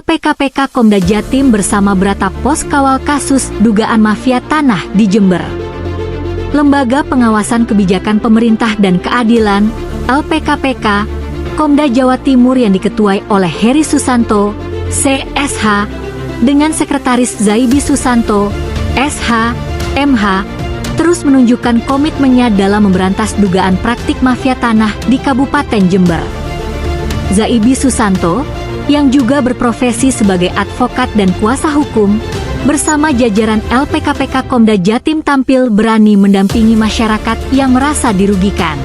LPKPK Komda Jatim bersama Brata Pos kawal kasus dugaan mafia tanah di Jember. Lembaga Pengawasan Kebijakan Pemerintah dan Keadilan, LPKPK, Komda Jawa Timur yang diketuai oleh Heri Susanto, CSH, dengan Sekretaris Zaibi Susanto, SH, MH, terus menunjukkan komitmennya dalam memberantas dugaan praktik mafia tanah di Kabupaten Jember. Zaibi Susanto, yang juga berprofesi sebagai advokat dan kuasa hukum, bersama jajaran LPKPK Komda Jatim tampil berani mendampingi masyarakat yang merasa dirugikan.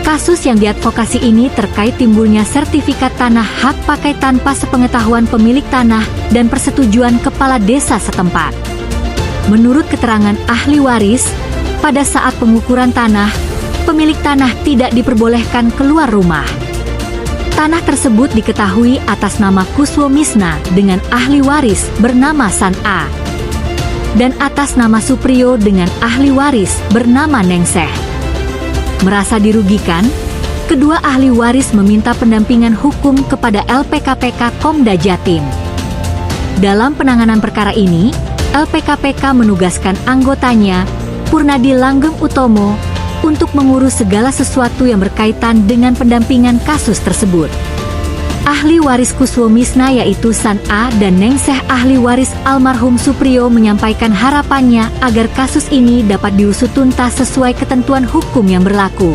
Kasus yang diadvokasi ini terkait timbulnya sertifikat tanah hak pakai tanpa sepengetahuan pemilik tanah dan persetujuan kepala desa setempat. Menurut keterangan ahli waris, pada saat pengukuran tanah, pemilik tanah tidak diperbolehkan keluar rumah. Tanah tersebut diketahui atas nama Kuswo Misna dengan ahli waris bernama San A. Dan atas nama Supriyo dengan ahli waris bernama Nengseh. Merasa dirugikan, kedua ahli waris meminta pendampingan hukum kepada LPKPK Komda Jatim. Dalam penanganan perkara ini, LPKPK menugaskan anggotanya, Purnadi Langgeng Utomo, untuk mengurus segala sesuatu yang berkaitan dengan pendampingan kasus tersebut. Ahli waris Kuswo Misna yaitu San A dan Nengseh ahli waris almarhum Supriyo menyampaikan harapannya agar kasus ini dapat diusut tuntas sesuai ketentuan hukum yang berlaku.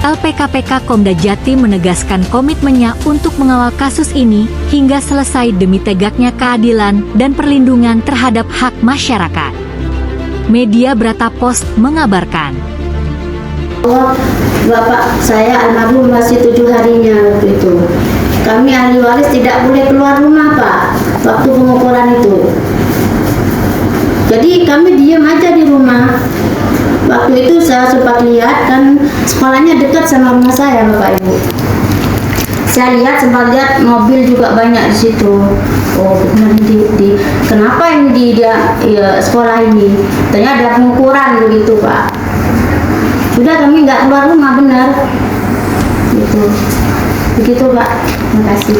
LPKPK Komda Jatim menegaskan komitmennya untuk mengawal kasus ini hingga selesai demi tegaknya keadilan dan perlindungan terhadap hak masyarakat. Media Brata Pos mengabarkan. Bapak saya almarhum masih 7 harinya waktu itu. Kami ahli waris tidak boleh keluar rumah Pak, waktu pengukuran itu. Jadi kami diam aja di rumah. Waktu itu saya sempat lihat kan sekolahnya dekat sama rumah saya Bapak Ibu. Saya sempat lihat mobil juga banyak di situ. Oh benar kenapa ini di sekolah ini? Ternyata ada pengukuran begitu Pak. Sudah kami nggak keluar rumah benar. Begitu Pak. Terima kasih.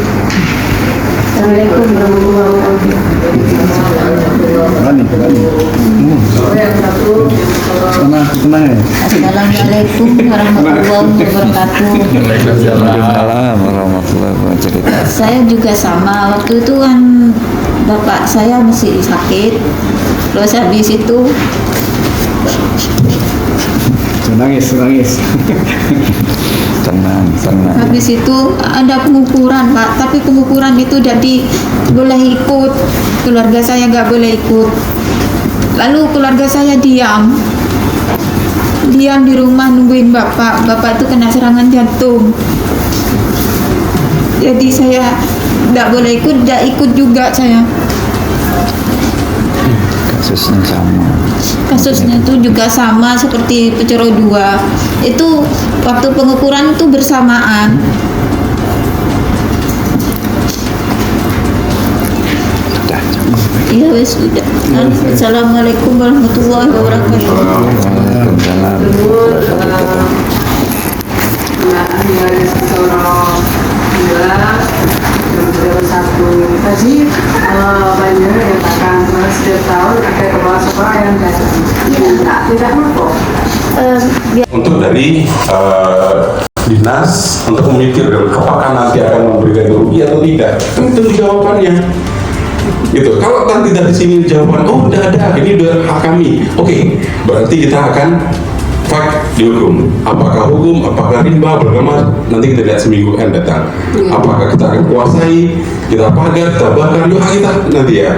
Assalamualaikum warahmatullahi wabarakatuh. Assalamualaikum warahmatullahi wabarakatuh. Waalaikumsalam warahmatullahi wabarakatuh. Saya juga sama, waktu itu kan bapak saya masih sakit. Terus habis itu Nangis. Tenang. habis itu ada pengukuran Pak, tapi pengukuran itu jadi boleh ikut, keluarga saya nggak boleh ikut. Lalu keluarga saya diam di rumah nungguin bapak itu kena serangan jantung. Jadi saya nggak boleh ikut, nggak ikut juga saya. Kasusnya itu juga sama seperti Pecoro 2. Itu waktu pengukuran itu bersamaan. Iya wes sudah. Assalamualaikum warahmatullahi wabarakatuh. Waalaikumsalam. Tadi banyak yang akan setiap tahun ada kepala sekolah yang tidak mampu. Untuk dari dinas untuk memikirkan apakah nanti akan memberikan rugi atau tidak, itu jawabannya. Gitu. Kalau nanti dari sini jawaban, oh udah ada, ini udah hak kami. Oke, berarti kita akan fight dihukum. Apakah hukum, apakah rimba, beragama, nanti kita lihat seminggu kan datang. Apakah kita akan kuasai, kita pagar, kita bakar, yuk kita nanti ya.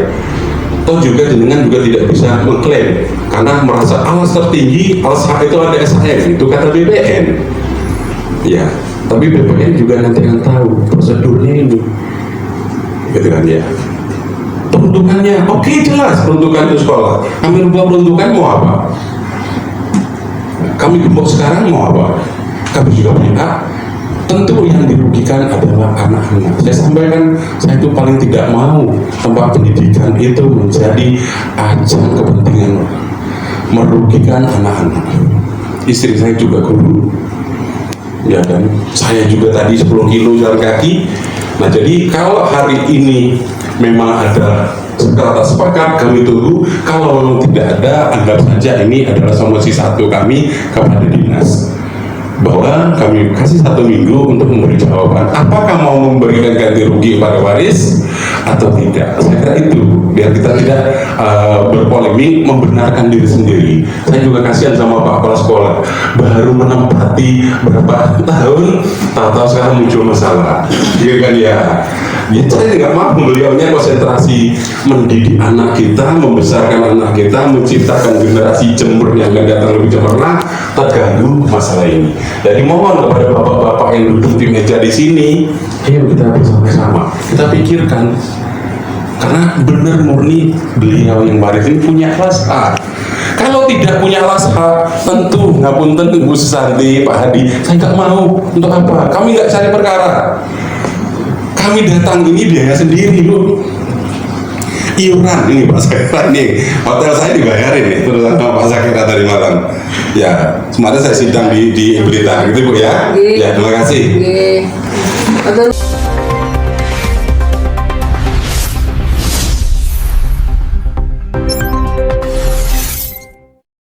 Toh juga jenengan juga tidak bisa mengklaim karena merasa alas tertinggi, alas hak itu ada SHM, itu kata BPN. Ya, tapi BPN juga nanti akan tahu prosedurnya ini, gitu kan ya. Peruntukannya, oke jelas peruntukan itu sekolah. Kami rubah peruntukan mau apa? Kami gembok sekarang mau apa? Kami juga punya hak. Tentu yang dirugikan adalah anak-anak. Saya sampaikan, saya itu paling tidak mau tempat pendidikan itu menjadi ajang kepentingan merugikan anak-anak. Istri saya juga guru, ya kan. Saya juga tadi 10 kilo jalan kaki Nah, jadi kalau hari ini memang ada kata sepakat, kami tunggu. Kalau memang tidak ada, anggap saja ini adalah solusi satu kami kepada dinas, bahwa kami kasih 1 minggu untuk memberi jawaban apakah mau memberikan ganti rugi kepada waris atau tidak. Saya kira itu, biar kita tidak berpolemik, membenarkan diri sendiri. Saya juga kasihan sama Pak Kepala Sekolah, baru menempati berapa tahun, tahu-tahu sekarang muncul masalah, gitu kan ya. Ya, saya nggak mampu, beliaunya konsentrasi mendidik anak kita, membesarkan anak kita, menciptakan generasi Jember yang akan datang lebih cemerlang, terganggu masalah ini. Jadi mohon kepada bapak-bapak yang duduk di meja di sini, ayo kita bersama-sama, kita pikirkan, karena benar murni beliau yang waris ini punya kelas A. Kalau tidak punya kelas A, tentu ngapunten Bu Susanti, Pak Hadi, saya nggak mau. Untuk apa? Kami nggak cari perkara. Kami datang ini biaya sendiri loh. Iuran ini Pak Sakira nih, hotel saya dibayarin nih terus sama Pak Sakira tadi malam. Ya, kemarin saya sidang di berita gitu Bu ya. Ya, terima kasih. Oke.